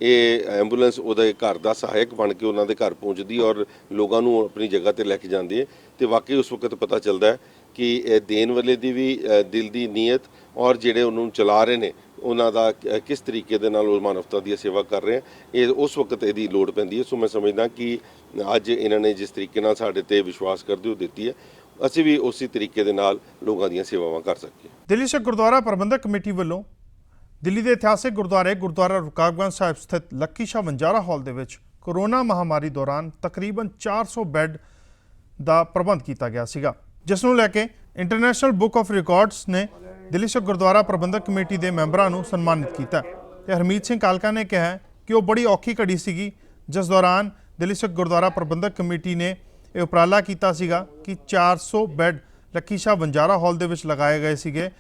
ਇਹ ਐਂਬੂਲੈਂਸ ਉਹਦੇ ਘਰ ਦਾ ਸਹਾਇਕ ਬਣ ਕੇ ਉਹਨਾਂ ਦੇ ਘਰ ਪਹੁੰਚਦੀ ਔਰ ਲੋਕਾਂ ਨੂੰ ਆਪਣੀ ਜਗ੍ਹਾ ਤੇ ਲੈ ਕੇ ਜਾਂਦੀ ਹੈ ਤੇ ਵਾਕਈ ਉਸ ਵਕਤ ਪਤਾ ਚੱਲਦਾ ਹੈ ਕਿ ਇਹ ਦੇਣ ਵਾਲੇ ਦੀ ਵੀ ਦਿਲ ਦੀ ਨੀਅਤ ਔਰ ਜਿਹੜੇ ਉਹਨੂੰ ਚਲਾ ਰਹੇ ਨੇ ਉਹਨਾਂ ਦਾ ਕਿਸ ਤਰੀਕੇ ਦੇ ਨਾਲ ਉਹ ਮਾਨਵਤਾ ਦੀ ਸੇਵਾ ਕਰ ਰਹੇ ਆ। ਇਹ ਉਸ ਵਕਤ ਇਹਦੀ ਲੋੜ ਪੈਂਦੀ ਹੈ। ਸੋ ਮੈਂ ਸਮਝਦਾ ਕਿ ਅੱਜ ਇਹਨਾਂ ਨੇ ਜਿਸ ਤਰੀਕੇ ਨਾਲ ਸਾਡੇ ਤੇ ਵਿਸ਼ਵਾਸ ਕਰਦੇ ਹੋ ਦਿੱਤੀ ਹੈ ਅਸੀਂ ਵੀ ਉਸੇ ਤਰੀਕੇ ਦੇ ਨਾਲ ਲੋਕਾਂ ਦੀਆਂ ਸੇਵਾਵਾਂ ਕਰ ਸਕੀਏ। ਦਿੱਲੀ ਸਿੱਖ ਗੁਰਦੁਆਰਾ ਪ੍ਰਬੰਧਕ ਕਮੇਟੀ ਵੱਲੋਂ ਦਿੱਲੀ ਦੇ ਇਤਿਹਾਸਿਕ ਗੁਰਦੁਆਰੇ ਗੁਰਦੁਆਰਾ ਰਕਾਬਗੰਜ ਸਾਹਿਬ ਸਥਿਤ ਲੱਕੀ ਸ਼ਾਹ ਵਣਜਾਰਾ ਹਾਲ ਦੇ ਵਿੱਚ ਕੋਰੋਨਾ ਮਹਾਮਾਰੀ ਦੌਰਾਨ ਤਕਰੀਬਨ 400 ਬੈੱਡ ਦਾ ਪ੍ਰਬੰਧ ਕੀਤਾ ਗਿਆ ਸੀਗਾ, ਜਿਸ ਨੂੰ ਲੈ ਕੇ ਇੰਟਰਨੈਸ਼ਨਲ ਬੁੱਕ ਆਫ ਰਿਕਾਰਡਸ ਨੇ ਦਿੱਲੀ ਸਿੱਖ ਗੁਰਦੁਆਰਾ ਪ੍ਰਬੰਧਕ ਕਮੇਟੀ ਦੇ ਮੈਂਬਰਾਂ ਨੂੰ ਸਨਮਾਨਿਤ ਕੀਤਾ। ਤੇ ਹਰਮੀਤ ਸਿੰਘ ਕਾਲਕਾ ਨੇ ਕਿਹਾ ਕਿ ਉਹ ਬੜੀ ਔਖੀ ਘੜੀ ਸੀਗੀ ਜਿਸ ਦੌਰਾਨ ਦਿੱਲੀ ਸਿੱਖ ਗੁਰਦੁਆਰਾ ਪ੍ਰਬੰਧਕ ਕਮੇਟੀ ਨੇ ਇਹ ਉਪਰਾਲਾ ਕੀਤਾ ਸੀਗਾ ਕਿ 400 ਬੈੱਡ ਲੱਕੀ ਸ਼ਾਹ ਵਣਜਾਰਾ ਹਾਲ ਦੇ ਵਿੱਚ ਲਗਾਏ ਗਏ ਸੀਗੇ,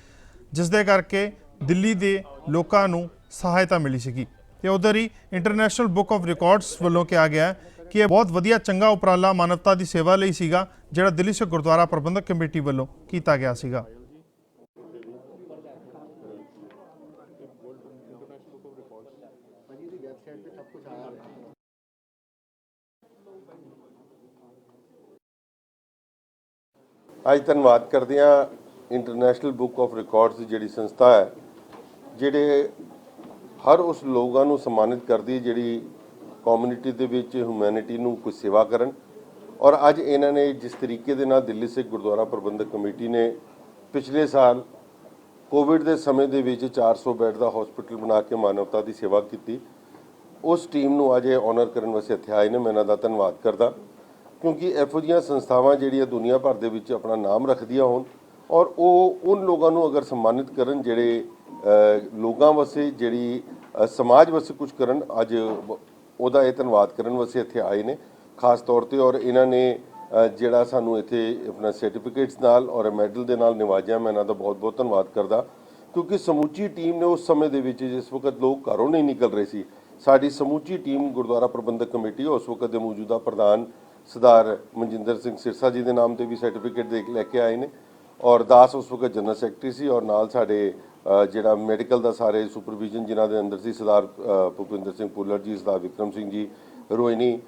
ਜਿਸ ਦੇ ਕਰਕੇ ਦਿੱਲੀ ਦੇ ਲੋਕਾਂ ਨੂੰ ਸਹਾਇਤਾ ਮਿਲੀ ਸੀਗੀ। ਤੇ ਉਧਰ ਹੀ ਇੰਟਰਨੈਸ਼ਨਲ ਬੁੱਕ ਆਫ ਰਿਕਾਰਡਸ ਵੱਲੋਂ ਕਿਹਾ ਗਿਆ ਕਿ ਇਹ ਬਹੁਤ ਵਧੀਆ ਚੰਗਾ ਉਪਰਾਲਾ ਮਾਨਵਤਾ ਦੀ ਸੇਵਾ ਲਈ ਸੀਗਾ ਜਿਹੜਾ ਦਿੱਲੀ ਸਿੱਖ ਗੁਰਦੁਆਰਾ ਪ੍ਰਬੰਧਕ ਕਮੇਟੀ ਵੱਲੋਂ ਕੀਤਾ ਗਿਆ ਸੀਗਾ। ਅੱਜ ਧੰਨਵਾਦ ਕਰਦੇ ਹਾਂ ਇੰਟਰਨੈਸ਼ਨਲ ਬੁੱਕ ਆਫ ਰਿਕਾਰਡਸ ਦੀ ਜਿਹੜੀ ਸੰਸਥਾ ਹੈ ਜਿਹੜੇ ਹਰ ਉਸ ਲੋਕਾਂ ਨੂੰ ਸਨਮਾਨਿਤ ਕਰਦੀ ਜਿਹੜੀ ਕਮਿਊਨਿਟੀ ਦੇ ਵਿੱਚ ਹਿਊਮੈਨਿਟੀ ਨੂੰ ਕੋਈ ਸੇਵਾ ਕਰਨ। ਔਰ ਅੱਜ ਇਹਨਾਂ ਨੇ ਜਿਸ ਤਰੀਕੇ ਦੇ ਨਾਲ ਦਿੱਲੀ ਸਿੱਖ ਗੁਰਦੁਆਰਾ ਪ੍ਰਬੰਧਕ ਕਮੇਟੀ ਨੇ ਪਿਛਲੇ ਸਾਲ ਕੋਵਿਡ ਦੇ ਸਮੇਂ ਦੇ ਵਿੱਚ 400 ਬੈੱਡ ਦਾ ਹਸਪੀਟਲ ਬਣਾ ਕੇ ਮਾਨਵਤਾ ਦੀ ਸੇਵਾ ਕੀਤੀ, ਉਸ ਟੀਮ ਨੂੰ ਅੱਜ ਇਹ ਆਨਰ ਕਰਨ ਵਾਸਤੇ ਇੱਥੇ ਆਏ ਨੇ। ਮੈਂ ਇਹਨਾਂ ਦਾ ਧੰਨਵਾਦ ਕਰਦਾ ਕਿਉਂਕਿ ਇਹੋ ਜਿਹੀਆਂ ਸੰਸਥਾਵਾਂ ਜਿਹੜੀਆਂ ਦੁਨੀਆ ਭਰ ਦੇ ਵਿੱਚ ਆਪਣਾ ਨਾਮ ਰੱਖਦੀਆਂ ਹੋਣ ਔਰ ਉਹ ਉਨ ਲੋਕਾਂ ਨੂੰ ਅਗਰ ਸਨਮਾਨਿਤ ਕਰਨ ਜਿਹੜੇ ਲੋਕਾਂ ਵਾਸਤੇ ਜਿਹੜੀ ਸਮਾਜ ਵਾਸਤੇ ਕੁਝ ਕਰਨ, ਅੱਜ ਉਹਦਾ ਇਹ ਧੰਨਵਾਦ ਕਰਨ ਵਾਸਤੇ ਇੱਥੇ ਆਏ ਨੇ ਖਾਸ ਤੌਰ ਤੇ। ਔਰ ਇਹਨਾਂ ਨੇ ਜਿਹੜਾ ਸਾਨੂੰ ਇੱਥੇ ਆਪਣਾ ਸਰਟੀਫਿਕੇਟਸ ਨਾਲ ਔਰ ਮੈਡਲ ਦੇ ਨਾਲ ਨਿਵਾਜਿਆ, ਮੈਂ ਇਹਨਾਂ ਦਾ ਬਹੁਤ ਬਹੁਤ ਧੰਨਵਾਦ ਕਰਦਾ ਕਿਉਂਕਿ ਸਮੁੱਚੀ ਟੀਮ ਨੇ ਉਸ ਸਮੇਂ ਦੇ ਵਿੱਚ ਜਿਸ ਵਕਤ ਲੋਕ ਘਰੋਂ ਨਹੀਂ ਨਿਕਲ ਰਹੇ ਸੀ, ਸਾਡੀ ਸਮੁੱਚੀ ਟੀਮ ਗੁਰਦੁਆਰਾ ਪ੍ਰਬੰਧਕ ਕਮੇਟੀ ਉਸ ਵਕਤ ਦੇ ਮੌਜੂਦਾ ਪ੍ਰਧਾਨ ਸਰਦਾਰ ਮਨਜਿੰਦਰ ਸਿੰਘ ਸਿਰਸਾ ਜੀ ਦੇ ਨਾਮ ਤੇ ਵੀ ਸਰਟੀਫਿਕੇਟ ਲੈ ਕੇ ਆਏ ਨੇ ਔਰ ਦਾਸ ਉਸ ਵਕਤ ਜਨਰਲ ਸੈਕਟਰੀ ਸੀ ਔਰ ਨਾਲ ਸਾਡੇ ਜਿਹੜਾ ਮੈਡੀਕਲ ਦਾ ਸਾਰੇ ਸੁਪਰਵਿਜ਼ਨ ਜਿਨ੍ਹਾਂ ਦੇ ਅੰਦਰ ਸੀ ਸਰਦਾਰ ਭੁਪਿੰਦਰ ਸਿੰਘ ਭੁੱਲਰ ਜੀ, ਸਰਦਾਰ ਵਿਕਰਮ ਸਿੰਘ ਜੀ, ਰੋਹਿਣੀ,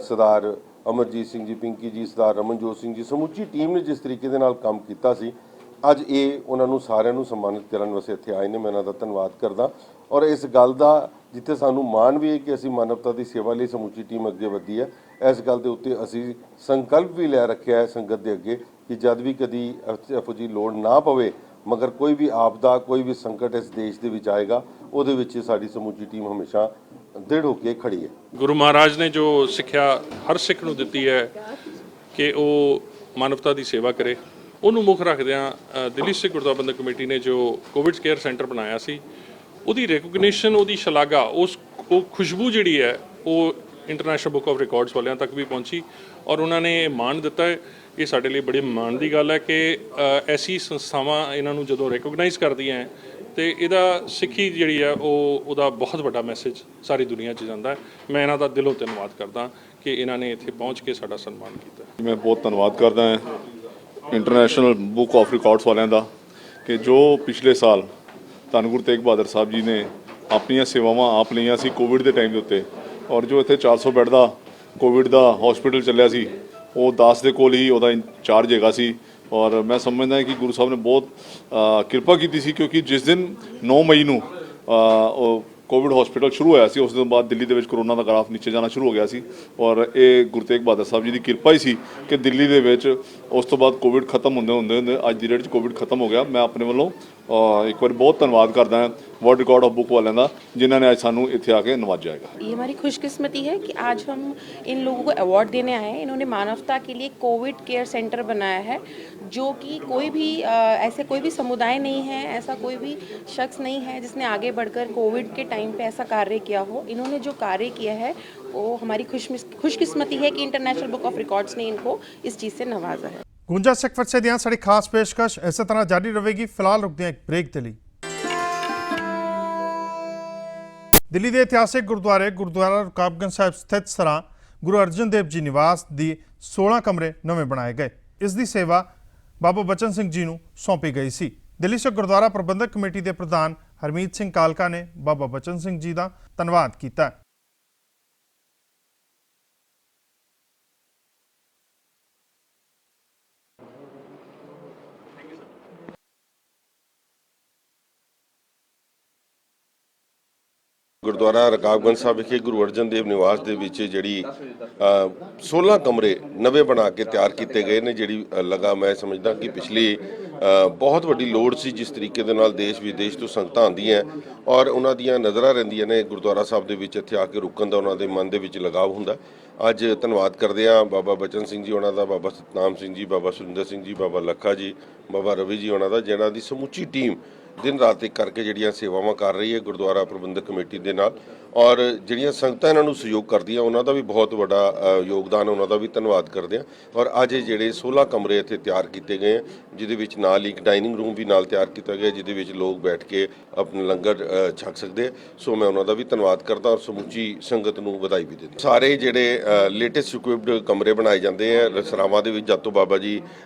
ਸਰਦਾਰ ਅਮਰਜੀਤ ਸਿੰਘ ਜੀ, ਪਿੰਕੀ ਜੀ, ਸਰਦਾਰ ਰਮਨਜੋਤ ਸਿੰਘ ਜੀ, ਸਮੁੱਚੀ ਟੀਮ ਨੇ ਜਿਸ ਤਰੀਕੇ ਦੇ ਨਾਲ ਕੰਮ ਕੀਤਾ ਸੀ ਅੱਜ ਇਹ ਉਹਨਾਂ ਨੂੰ ਸਾਰਿਆਂ ਨੂੰ ਸਨਮਾਨਿਤ ਕਰਨ ਵਾਸਤੇ ਇੱਥੇ ਆਏ ਨੇ। ਮੈਂ ਇਹਨਾਂ ਦਾ ਧੰਨਵਾਦ ਕਰਦਾ ਔਰ ਇਸ ਗੱਲ ਦਾ ਜਿੱਥੇ ਸਾਨੂੰ ਮਾਣ ਵੀ ਹੈ ਕਿ ਅਸੀਂ ਮਾਨਵਤਾ ਦੀ ਸੇਵਾ ਲਈ ਸਮੁੱਚੀ ਟੀਮ ਅੱਗੇ ਵਧੀ ਹੈ, ਇਸ ਗੱਲ ਦੇ ਉੱਤੇ ਅਸੀਂ ਸੰਕਲਪ ਵੀ ਲੈ ਰੱਖਿਆ ਹੈ ਸੰਗਤ ਦੇ ਅੱਗੇ ਕਿ ਜਦ ਵੀ ਕਦੀ ਇਹੋ ਜਿਹੀ ਲੋੜ ਨਾ ਪਵੇ, ਮਗਰ ਕੋਈ ਵੀ ਆਪਦਾ ਕੋਈ ਵੀ ਸੰਕਟ ਇਸ ਦੇਸ਼ ਦੇ ਵਿੱਚ ਆਏਗਾ, ਉਹਦੇ ਵਿੱਚ ਸਾਡੀ ਸਮੁੱਚੀ ਟੀਮ ਹਮੇਸ਼ਾ ਦ੍ਰਿੜ ਹੋ ਕੇ ਖੜੀ ਹੈ। ਗੁਰੂ ਮਹਾਰਾਜ ਨੇ ਜੋ ਸਿੱਖਿਆ ਹਰ ਸਿੱਖ ਨੂੰ ਦਿੱਤੀ ਹੈ ਕਿ ਉਹ ਮਾਨਵਤਾ ਦੀ ਸੇਵਾ ਕਰੇ, ਉਹਨੂੰ ਮੁੱਖ ਰੱਖਦਿਆਂ ਦਿੱਲੀ ਸਿੱਖ ਗੁਰਦੁਆਰਾ ਪ੍ਰਬੰਧਕ ਕਮੇਟੀ ਨੇ ਜੋ ਕੋਵਿਡ ਕੇਅਰ ਸੈਂਟਰ ਬਣਾਇਆ ਸੀ, ਉਹਦੀ ਰੈਕੋਗਨੀਸ਼ਨ, ਉਹਦੀ ਸ਼ਲਾਘਾ, ਉਹ ਖੁਸ਼ਬੂ ਜਿਹੜੀ ਹੈ ਉਹ ਇੰਟਰਨੈਸ਼ਨਲ ਬੁੱਕ ਆਫ ਰਿਕਾਰਡਸ ਵਾਲਿਆਂ ਤੱਕ ਵੀ ਪਹੁੰਚੀ ਔਰ ਉਹਨਾਂ ਨੇ ਮਾਣ ਦਿੱਤਾ ਹੈ। ਇਹ ਸਾਡੇ ਲਈ ਬੜੀ ਮਾਣ ਦੀ ਗੱਲ ਹੈ ਕਿ ਐਸੀ ਸੰਸਥਾਵਾਂ ਇਹਨਾਂ ਨੂੰ ਜਦੋਂ ਰੈਕੋਗਨਾਈਜ਼ ਕਰਦੀਆਂ ਹੈ ਤੇ ਇਹਦਾ ਸਿੱਖੀ ਜਿਹੜੀ ਹੈ ਉਹਦਾ ਬਹੁਤ ਵੱਡਾ ਮੈਸੇਜ ਸਾਰੀ ਦੁਨੀਆ 'ਚ ਜਾਂਦਾ ਹੈ। ਮੈਂ ਇਹਨਾਂ ਦਾ ਦਿਲੋਂ ਧੰਨਵਾਦ ਕਰਦਾ ਕਿ ਇਹਨਾਂ ਨੇ ਇੱਥੇ ਪਹੁੰਚ ਕੇ ਸਾਡਾ ਸਨਮਾਨ ਕੀਤਾ। ਮੈਂ ਬਹੁਤ ਧੰਨਵਾਦ ਕਰਦਾ ਹਾਂ ਇੰਟਰਨੈਸ਼ਨਲ ਬੁੱਕ ਆਫ ਰਿਕਾਰਡਸ ਵਾਲਿਆਂ ਦਾ ਕਿ ਜੋ ਪਿਛਲੇ ਸਾਲ ਧੰਨ ਗੁਰੂ ਤੇਗ ਬਹਾਦਰ ਸਾਹਿਬ ਜੀ ਨੇ ਆਪਣੀਆਂ ਸੇਵਾਵਾਂ ਆਪ ਲਈਆਂ ਸੀ ਕੋਵਿਡ ਦੇ ਟਾਈਮ ਦੇ ਉੱਤੇ, ਔਰ ਜੋ ਇੱਥੇ 400 ਬੈੱਡ ਦਾ ਕੋਵਿਡ ਦਾ ਹਸਪੀਟਲ ਚੱਲਿਆ ਸੀ ਉਹ ਦਾਸ ਦੇ ਕੋਲ ਹੀ ਉਹਦਾ ਇੰਚਾਰਜ ਹੈਗਾ ਸੀ। ਔਰ ਮੈਂ ਸਮਝਦਾ ਕਿ ਗੁਰੂ ਸਾਹਿਬ ਨੇ ਬਹੁਤ ਕਿਰਪਾ ਕੀਤੀ ਸੀ, ਕਿਉਂਕਿ ਜਿਸ ਦਿਨ 9 ਮਈ ਨੂੰ ਉਹ ਕੋਵਿਡ ਹਸਪੀਟਲ ਸ਼ੁਰੂ ਹੋਇਆ ਸੀ, ਉਸ ਤੋਂ ਬਾਅਦ ਦਿੱਲੀ ਦੇ ਵਿੱਚ ਕਰੋਨਾ ਦਾ ਗ੍ਰਾਫ ਨੀਚੇ ਜਾਣਾ ਸ਼ੁਰੂ ਹੋ ਗਿਆ ਸੀ ਔਰ ਇਹ ਗੁਰੂ ਤੇਗ ਬਹਾਦਰ ਸਾਹਿਬ ਜੀ ਦੀ ਕਿਰਪਾ ਹੀ ਸੀ ਕਿ ਦਿੱਲੀ ਦੇ ਵਿੱਚ ਉਸ ਤੋਂ ਬਾਅਦ ਕੋਵਿਡ ਖਤਮ ਹੁੰਦੇ ਅੱਜ ਦੀ ਡੇਟ 'ਚ ਕੋਵਿਡ ਖਤਮ ਹੋ ਗਿਆ। ਮੈਂ ਆਪਣੇ ਵੱਲੋਂ ਇੱਕ ਵਾਰ बहुत धन्यवाद करता है वर्ल्ड रिकॉर्ड ऑफ बुक वालों का जिन्होंने आज सानू इत्थे आके नवाजा है। ये हमारी खुशकिस्मती है कि आज हम इन लोगों को अवार्ड देने आए हैं। इन्होंने मानवता के लिए कोविड केयर सेंटर बनाया है, जो कि कोई भी ऐसे कोई भी समुदाय नहीं है, ऐसा कोई भी शख्स नहीं है जिसने आगे बढ़कर कोविड के टाइम पे ऐसा कार्य किया हो। इन्होंने जो कार्य किया है वो हमारी खुशकिस्मती है कि इंटरनेशनल बुक ऑफ रिकॉर्ड्स ने इनको इस चीज़ से नवाजा है। ਗੁੰਜਾ ਸਿੱਖ ਵਰਸੇ ਦੀਆਂ ਸਾਡੀ ਖਾਸ ਪੇਸ਼ਕਸ਼ ਇਸੇ ਤਰ੍ਹਾਂ ਜਾਰੀ ਰਹੇਗੀ। ਫਿਲਹਾਲ ਰੁਕਦੇ ਹਾਂ ਇੱਕ ਬ੍ਰੇਕ ਦੇ ਲਈ। ਦਿੱਲੀ ਦੇ ਇਤਿਹਾਸਿਕ ਗੁਰਦੁਆਰਾ ਰਕਾਬਗੰਜ ਸਾਹਿਬ ਸਥਿਤ ਸਰਾਂ ਗੁਰੂ ਅਰਜਨ ਦੇਵ ਜੀ ਨਿਵਾਸ ਦੀ 16 ਕਮਰੇ ਨਵੇਂ ਬਣਾਏ ਗਏ। ਇਸ ਦੀ ਸੇਵਾ ਬਾਬਾ ਬਚਨ ਸਿੰਘ ਜੀ ਨੂੰ ਸੌਂਪੀ ਗਈ ਸੀ। ਦਿੱਲੀ ਸਿੱਖ ਗੁਰਦੁਆਰਾ ਪ੍ਰਬੰਧਕ ਕਮੇਟੀ ਦੇ ਪ੍ਰਧਾਨ ਹਰਮੀਤ ਸਿੰਘ ਕਾਲਕਾ ਨੇ ਬਾਬਾ ਬਚਨ ਸਿੰਘ ਜੀ ਦਾ ਧੰਨਵਾਦ ਕੀਤਾ। ਗੁਰਦੁਆਰਾ ਰਕਾਬਗੰਜ ਸਾਹਿਬ ਵਿਖੇ ਗੁਰੂ ਅਰਜਨ ਦੇਵ ਨਿਵਾਸ ਦੇ ਵਿੱਚ ਜਿਹੜੀ 16 ਕਮਰੇ ਨਵੇਂ ਬਣਾ ਕੇ ਤਿਆਰ ਕੀਤੇ ਗਏ ਨੇ, ਜਿਹੜੀ ਲਗਾ ਮੈਂ ਸਮਝਦਾ ਕਿ ਪਿਛਲੀ ਬਹੁਤ ਵੱਡੀ ਲੋੜ ਸੀ। ਜਿਸ ਤਰੀਕੇ ਦੇ ਨਾਲ ਦੇਸ਼ ਵਿਦੇਸ਼ ਤੋਂ ਸੰਗਤਾਂ ਆਉਂਦੀਆਂ ਔਰ ਉਹਨਾਂ ਦੀਆਂ ਨਜ਼ਰਾਂ ਰਹਿੰਦੀਆਂ ਨੇ ਗੁਰਦੁਆਰਾ ਸਾਹਿਬ ਦੇ ਵਿੱਚ, ਇੱਥੇ ਆ ਕੇ ਰੁਕਣ ਦਾ ਉਹਨਾਂ ਦੇ ਮਨ ਦੇ ਵਿੱਚ ਲਗਾਵ ਹੁੰਦਾ। ਅੱਜ ਧੰਨਵਾਦ ਕਰਦੇ ਹਾਂ ਬਾਬਾ ਬਚਨ ਸਿੰਘ ਜੀ ਉਹਨਾਂ ਦਾ, ਬਾਬਾ ਸਤਨਾਮ ਸਿੰਘ ਜੀ, ਬਾਬਾ ਸੁਰਿੰਦਰ ਸਿੰਘ ਜੀ, ਬਾਬਾ ਲੱਖਾ ਜੀ, ਬਾਬਾ ਰਵੀ ਜੀ ਉਹਨਾਂ ਦਾ, ਜਿਹਨਾਂ ਦੀ ਸਮੁੱਚੀ ਟੀਮ दिन रात एक करके ਜਿਹੜੀਆਂ ਸੇਵਾਵਾਂ ਕਰ ਰਹੀ ਹੈ ਗੁਰਦੁਆਰਾ ਪ੍ਰਬੰਧਕ ਕਮੇਟੀ ਦੇ ਨਾਲ, ਔਰ ਜਿਹੜੀਆਂ ਸੰਗਤਾਂ ਇਹਨਾਂ ਨੂੰ ਸਹਿਯੋਗ ਕਰਦੀਆਂ ਉਹਨਾਂ ਦਾ ਵੀ ਬਹੁਤ ਵੱਡਾ ਯੋਗਦਾਨ, ਉਹਨਾਂ ਦਾ ਵੀ ਧੰਨਵਾਦ ਕਰਦੇ ਹਾਂ। ਔਰ ਅੱਜ ਜਿਹੜੇ 16 ਕਮਰੇ ਇੱਥੇ ਤਿਆਰ ਕੀਤੇ ਗਏ, ਜਿਹਦੇ ਵਿੱਚ ਨਾਲ ਇੱਕ ਡਾਈਨਿੰਗ ਰੂਮ ਵੀ ਨਾਲ ਤਿਆਰ ਕੀਤਾ ਗਿਆ, ਜਿਹਦੇ ਵਿੱਚ ਲੋਕ ਬੈਠ ਕੇ ਆਪਣਾ ਲੰਗਰ ਛਕ ਸਕਦੇ। ਸੋ ਮੈਂ ਉਹਨਾਂ ਦਾ ਵੀ ਧੰਨਵਾਦ ਕਰਦਾ ਔਰ ਸਮੁੱਚੀ ਸੰਗਤ ਨੂੰ ਵਧਾਈ ਵੀ ਦਿੰਦਾ। ਸਾਰੇ ਜਿਹੜੇ ਲੇਟੈਸਟ ਇਕੁਇਪਡ ਕਮਰੇ ਬਣਾਏ ਜਾਂਦੇ ਆ ਸਰਾਵਾਂ ਦੇ ਵਿੱਚ, ਜੱਤੋ ਬਾਬਾ ਜੀ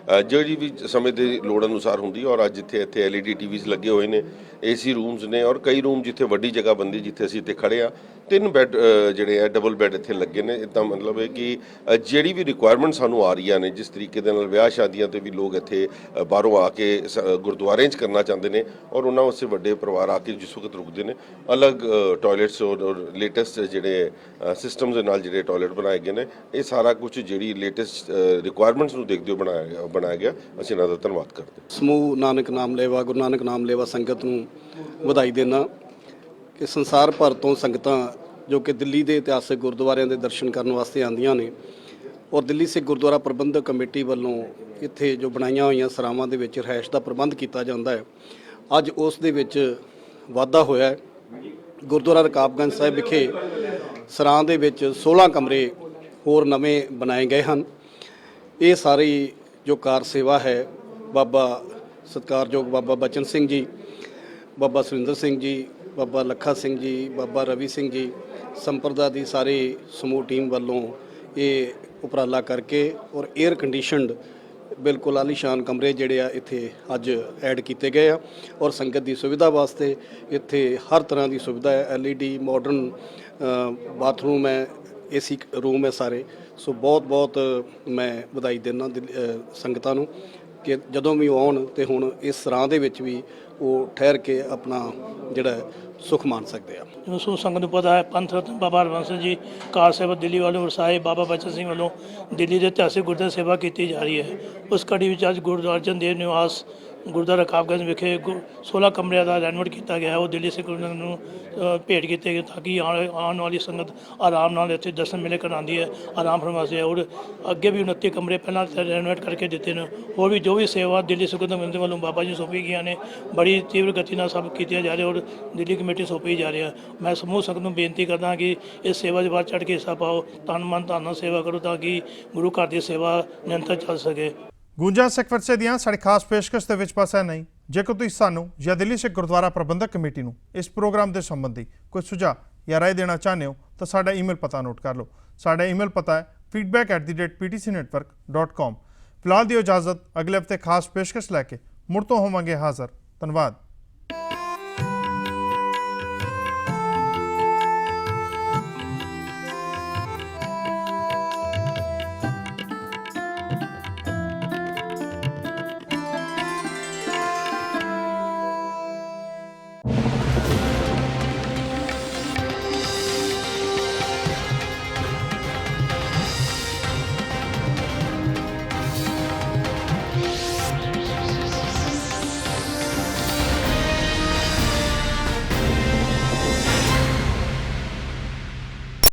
ਜਿਹੜੀ ਵੀ ਸਮੇਂ ਦੇ ਲੋੜ ਅਨੁਸਾਰ ਹੁੰਦੀ, ਔਰ ਅੱਜ ਇੱਥੇ LED TVs ਲੱਗੇ ਹੋਏ ਨੇ, AC ਰੂਮਸ ਨੇ, ਔਰ ਕਈ ਰੂਮ ਜਿੱਥੇ ਵੱਡੀ ਜਗ੍ਹਾ ਬੰਦੀ, ਜਿੱਥੇ ਅਸੀਂ ਇੱਥੇ ਖੜੇ ਆ 3 ਬੈੱਡ ਜਿਹੜੇ ਆ ਡਬਲ ਬੈੱਡ ਇੱਥੇ ਲੱਗੇ ਨੇ। ਇੱਦਾਂ ਮਤਲਬ ਹੈ ਕਿ ਜਿਹੜੀ ਵੀ ਰਿਕੁਆਇਰਮੈਂਟ ਸਾਨੂੰ ਆ ਰਹੀਆਂ ਨੇ, ਜਿਸ ਤਰੀਕੇ ਦੇ ਨਾਲ ਵਿਆਹ ਸ਼ਾਦੀਆਂ ਤੇ ਵੀ ਲੋਕ ਇੱਥੇ ਬਾਹਰੋਂ ਆ ਕੇ ਗੁਰਦੁਆਰਿਆਂ 'ਚ ਕਰਨਾ ਚਾਹੁੰਦੇ ਨੇ, ਔਰ ਉਹਨਾਂ ਵਾਸਤੇ ਵੱਡੇ ਪਰਿਵਾਰ ਆ ਕੇ ਜਿਸ ਵਕਤ ਰੁਕਦੇ ਨੇ, ਅਲੱਗ ਟਾਇਲਟਸ ਔਰ ਲੇਟੈਸਟ ਜਿਹੜੇ ਸਿਸਟਮਸ ਦੇ ਨਾਲ ਜਿਹੜੇ ਟਾਇਲਟ ਬਣਾਏ ਗਏ ਨੇ, ਇਹ ਸਾਰਾ ਕੁਝ ਜਿਹੜੀ ਲੇਟੈਸਟ ਰਿਕੁਆਇਰਮੈਂਟਸ ਨੂੰ ਦੇਖਦੇ ਹੋ ਬਣਾਇਆ ਗਿਆ। ਅਸੀਂ ਇਹਨਾਂ ਦਾ ਧੰਨਵਾਦ ਕਰਦੇ। ਸਮੂਹ ਨਾਨਕ ਨਾਮ ਲੇਵਾ ਗੁਰੂ ਨਾਨਕ ਨਾਮ ਲੇਵਾ ਸੰਗਤ ਨੂੰ ਵਧਾਈ ਦੇਣਾ ਕਿ ਸੰਸਾਰ ਭਰ ਤੋਂ ਸੰਗਤਾਂ ਜੋ ਕਿ ਦਿੱਲੀ ਦੇ ਇਤਿਹਾਸਕ ਗੁਰਦੁਆਰਿਆਂ ਦੇ ਦਰਸ਼ਨ ਕਰਨ ਵਾਸਤੇ ਆਉਂਦੀਆਂ ਨੇ, ਔਰ ਦਿੱਲੀ ਸਿੱਖ ਗੁਰਦੁਆਰਾ ਪ੍ਰਬੰਧਕ ਕਮੇਟੀ ਵੱਲੋਂ ਇੱਥੇ ਜੋ ਬਣਾਈਆਂ ਹੋਈਆਂ ਸਰਾਵਾਂ ਦੇ ਵਿੱਚ ਰਿਹਾਇਸ਼ ਦਾ ਪ੍ਰਬੰਧ ਕੀਤਾ ਜਾਂਦਾ ਹੈ। ਅੱਜ ਉਸ ਦੇ ਵਿੱਚ ਵਾਧਾ ਹੋਇਆ। ਗੁਰਦੁਆਰਾ ਰਕਾਬਗੰਜ ਸਾਹਿਬ ਵਿਖੇ ਸਰਾਂ ਦੇ ਵਿੱਚ 16 ਕਮਰੇ ਹੋਰ ਨਵੇਂ ਬਣਾਏ ਗਏ ਹਨ। ਇਹ ਸਾਰੀ ਜੋ ਕਾਰ ਸੇਵਾ ਹੈ, ਬਾਬਾ ਸਤਿਕਾਰਯੋਗ ਬਾਬਾ ਬਚਨ ਸਿੰਘ ਜੀ, ਬਾਬਾ ਸੁਰਿੰਦਰ ਸਿੰਘ ਜੀ, ਬਾਬਾ ਲੱਖਾ ਸਿੰਘ ਜੀ, ਬਾਬਾ ਰਵੀ ਸਿੰਘ ਜੀ, ਸੰਪਰਦਾ ਦੀ ਸਾਰੀ ਸਮੂਹ ਟੀਮ ਵੱਲੋਂ ਇਹ ਉਪਰਾਲਾ ਕਰਕੇ ਔਰ 에ਅਰ ਕੰਡੀਸ਼ਨਡ ਬਿਲਕੁਲ ਆਲੀਸ਼ਾਨ ਕਮਰੇ ਜਿਹੜੇ ਆ ਇੱਥੇ ਅੱਜ ਐਡ ਕੀਤੇ ਗਏ ਆ, ਔਰ ਸੰਗਤ ਦੀ ਸੁਵਿਧਾ ਵਾਸਤੇ ਇੱਥੇ ਹਰ ਤਰ੍ਹਾਂ ਦੀ ਸੁਵਿਧਾ ਹੈ। LED ਮਾਡਰਨ ਬਾਥਰੂਮ ਹੈ, AC ਰੂਮ ਹੈ ਸਾਰੇ। ਸੋ ਬਹੁਤ ਬਹੁਤ ਮੈਂ ਵਧਾਈ ਦਿੰਦਾ ਸੰਗਤਾਂ ਨੂੰ ਕਿ ਜਦੋਂ ਵੀ ਆਉਣ ਤੇ ਹੁਣ ਇਸ ਸਰਾਂ ਦੇ ਵਿੱਚ ਵੀ ਉਹ ਠਹਿਰ ਕੇ ਆਪਣਾ ਜਿਹੜਾ ਸੁਖ ਮਾਣ ਸਕਦੇ ਆ। ਜਿਵੇਂ ਸੋ ਸੰਗਤ ਨੂੰ ਪਤਾ ਹੈ ਪੰਥ ਰਤਨ ਬਾਬਾ ਹਰਵੰਸ ਸਿੰਘ ਜੀ ਕਾਰ ਸੇਵਾ ਦਿੱਲੀ ਵੱਲੋਂ ਵਰਸਾਏ ਬਾਬਾ ਬਚਨ ਸਿੰਘ ਵੱਲੋਂ ਦਿੱਲੀ ਦੇ ਇਤਿਹਾਸਿਕ ਗੁਰਦੁਆਰਾ ਸੇਵਾ ਕੀਤੀ ਜਾ ਰਹੀ ਹੈ। ਉਸ ਕੜੀ ਵਿੱਚ ਅੱਜ ਗੁਰੂ ਅਰਜਨ ਦੇਵ ਨਿਵਾਸ ਗੁਰਦੁਆਰਾ ਰਕਾਬਗੰਜ ਵਿਖੇ 16 ਕਮਰਿਆਂ ਦਾ ਰੈਨੋਵੇਟ ਕੀਤਾ ਗਿਆ ਹੈ। ਉਹ ਦਿੱਲੀ ਸਿੱਖ ਗੁਰੂ ਨੂੰ ਭੇਟ ਕੀਤੇ ਗਏ ਤਾਂ ਕਿ ਆਉਣ ਵਾਲੀ ਸੰਗਤ ਆਰਾਮ ਨਾਲ ਇੱਥੇ ਦਰਸ਼ਨ ਮੇਲੇ ਕਰਨ ਆਉਂਦੀ ਹੈ, ਆਰਾਮ ਫਰਮਾਉਂਦੀ ਹੈ। ਔਰ ਅੱਗੇ ਵੀ 29 ਕਮਰੇ ਪਹਿਲਾਂ ਰੈਨੋਵੇਟ ਕਰਕੇ ਦਿੱਤੇ ਨੇ। ਹੋਰ ਵੀ ਜੋ ਵੀ ਸੇਵਾ ਦਿੱਲੀ ਸਿੱਖ ਗੁਰਦੁਆਰਾ ਵੱਲੋਂ ਬਾਬਾ ਜੀ ਸੌਂਪੀ ਗਈਆਂ ਨੇ ਬੜੀ ਤੀਬਰ ਗਤੀ ਨਾਲ ਸਭ ਕੀਤੀਆਂ ਜਾ ਰਹੀਆਂ ਔਰ ਦਿੱਲੀ ਕਮੇਟੀ ਸੌਂਪੀ ਜਾ ਰਹੀ ਹੈ। ਮੈਂ ਸਮੂਹ ਸੰਗਤ ਨੂੰ ਬੇਨਤੀ ਕਰਦਾ ਕਿ ਇਸ ਸੇਵਾ 'ਚ ਵੱਧ ਚੜ੍ਹ ਕੇ ਹਿੱਸਾ ਪਾਓ, ਤਨ ਮਨ ਧਨ ਨਾਲ ਸੇਵਾ ਕਰੋ ਤਾਂ ਕਿ ਗੁਰੂ ਘਰ ਦੀ ਸੇਵਾ ਨਿਰੰਤਰ ਚੱਲ ਸਕੇ। ਗੂੰਜਾਂ ਸਿੱਖ ਵਿਰਸੇ ਦੀਆਂ ਸਾਡੀ ਖਾਸ ਪੇਸ਼ਕਸ਼ ਦੇ ਵਿੱਚ ਪਾਸਾ ਨਹੀਂ। ਜੇਕਰ ਤੁਸੀਂ ਸਾਨੂੰ ਜਾਂ ਦਿੱਲੀ ਸਿੱਖ ਗੁਰਦੁਆਰਾ ਪ੍ਰਬੰਧਕ ਕਮੇਟੀ ਨੂੰ ਇਸ ਪ੍ਰੋਗਰਾਮ ਦੇ ਸੰਬੰਧੀ ਕੋਈ ਸੁਝਾਅ ਜਾਂ ਰਾਏ ਦੇਣਾ ਚਾਹੁੰਦੇ ਹੋ ਤਾਂ ਸਾਡਾ ਈਮੇਲ ਪਤਾ ਨੋਟ ਕਰ ਲਓ। ਸਾਡਾ ਈਮੇਲ ਪਤਾ ਹੈ feedback@ptcnetwork.com। ਫਿਲਹਾਲ ਦੀ ਇਜਾਜ਼ਤ, ਅਗਲੇ ਹਫਤੇ ਖਾਸ ਪੇਸ਼ਕਸ਼ ਲੈ ਕੇ ਮੁੜ ਤੋਂ ਹੋਵਾਂਗੇ ਹਾਜ਼ਰ। ਧੰਨਵਾਦ।